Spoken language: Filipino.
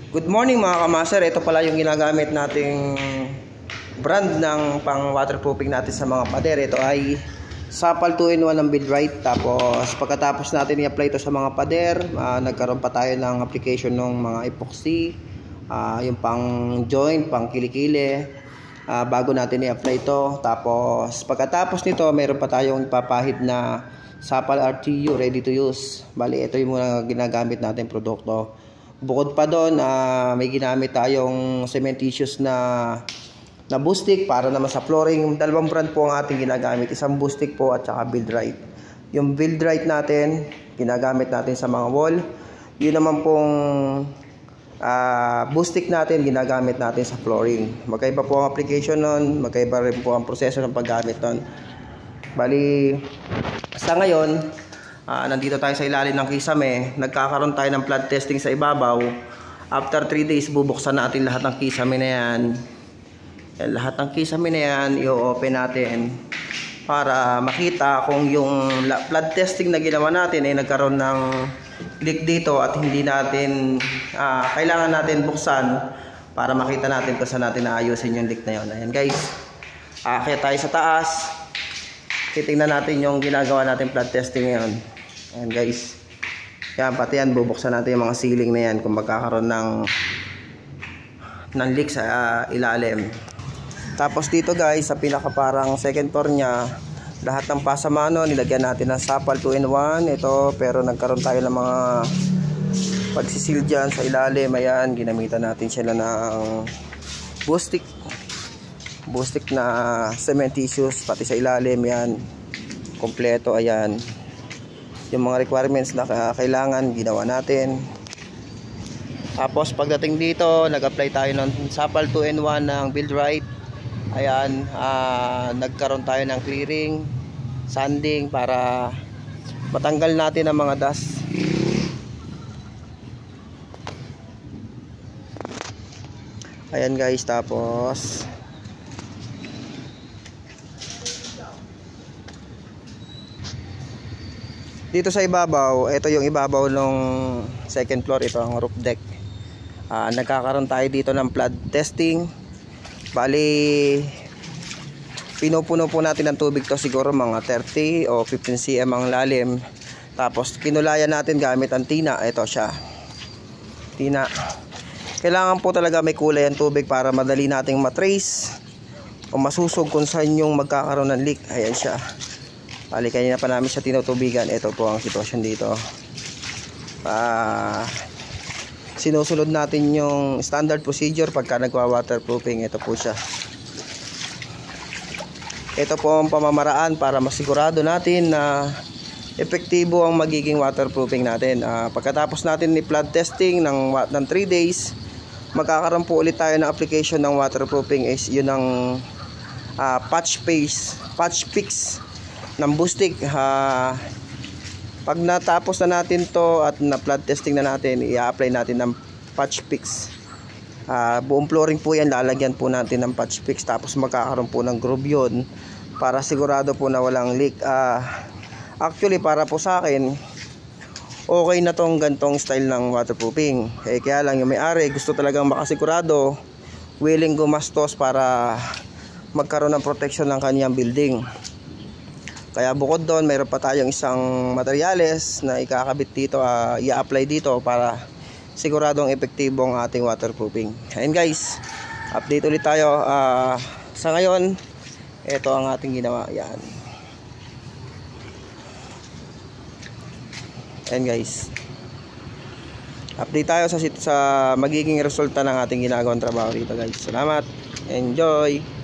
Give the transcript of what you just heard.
Good morning mga kamaster. Ito pala yung ginagamit nating brand ng pang waterproofing natin sa mga pader. Ito ay Sapal 2-in-1 ng Buildrite. Tapos pagkatapos natin i-apply ito sa mga pader, nagkaroon pa tayo ng application ng mga epoxy, yung pang joint, pang kilikili, bago natin i-apply ito. Tapos pagkatapos nito, mayroon pa tayong ipapahid na Sapal RTU ready to use. Bali, ito yung mga ginagamit natin produkto. Bukod pa doon, may ginamit tayong cementitious na Boostic para naman sa flooring. Dalawang brand po ang ating ginagamit. Isang Boostic po at saka Buildrite. Yung Buildrite natin, ginagamit natin sa mga wall. Yun naman pong Boostic natin, ginagamit natin sa flooring. Magkaiba po ang application nun. Magkaiba rin po ang proseso ng paggamit nun. Bali, sa ngayon, nandito tayo sa ilalim ng kisame. Nagkakaroon tayo ng flood testing sa ibabaw. After 3 days, bubuksan natin lahat ng kisame na yan. Lahat ng kisame na yan, i-open natin para makita kung yung flood testing na ginawa natin ay nagkaroon ng leak dito at hindi natin kailangan natin buksan para makita natin kung saan natin naayusin yung leak na yun. Ayan guys, kaya tayo sa taas, titingnan natin yung ginagawa natin flood testing ngayon. Ayan guys, yan, pati yan, bubuksan natin yung mga ceiling na yan kung magkakaroon ng leak sa ilalim. Tapos dito guys, sa pinaka parang second floor nya, lahat ng pasamano nilagyan natin ng Sapal 2-in-1. Ito, pero nagkaroon tayo ng mga pagsisil dyan sa ilalim. Ayan, ginamitan natin sila ng Boostic na cementitious, pati sa ilalim yan, kompleto. Ayan, yung mga requirements na kailangan ginawa natin. Tapos pagdating dito, nag-apply tayo ng Sapal 2-in-1 ng Buildrite. Ayan, nagkaroon tayo ng clearing, sanding para matanggal natin ang mga dust. Ayan guys, tapos dito sa ibabaw, ito yung ibabaw ng second floor, ito ang roof deck. Nagkakaroon tayo dito ng flood testing. Bali, pinupuno po natin ng tubig to, siguro mga 30 o 15 cm ang lalim. Tapos kinulayan natin gamit ang tina. Ito siya, tina. Kailangan po talaga may kulay ang tubig para madali nating matrace o masusog kung saan yung magkakaroon ng leak. Ayan siya. Bali, kanina pa namin siya tinutubigan. Ito po ang sitwasyon dito. Sinusunod natin yung standard procedure pagka nagwa-waterproofing. Ito po siya. Ito po ang pamamaraan para masigurado natin na epektibo ang magiging waterproofing natin. Pagkatapos natin ni flood testing ng 3 days, magkakaroon po ulit tayo ng application ng waterproofing. Is yun ang patch fix ng Boostic. Pag natapos na natin to at na flood testing na natin, i-apply natin ng patch fix. Buong flooring po yan, lalagyan po natin ng patch fix. Tapos magkakaroon po ng groove yun para sigurado po na walang leak. Actually, para po sa akin, okay na tong gantong style ng waterproofing. Kaya lang yung may-ari gusto talagang makasigurado, willing gumastos para magkaroon ng protection ng kanyang building. Kaya bukod doon, mayroon pa tayong isang materyales na ikakabit dito, i-apply dito para siguradong epektibo ang ating waterproofing. Ayun guys, update ulit tayo. Sa ngayon, ito ang ating ginawa. Yan. Ayun guys, update tayo sa magiging resulta ng ating ginagawang trabaho dito guys. Salamat, enjoy.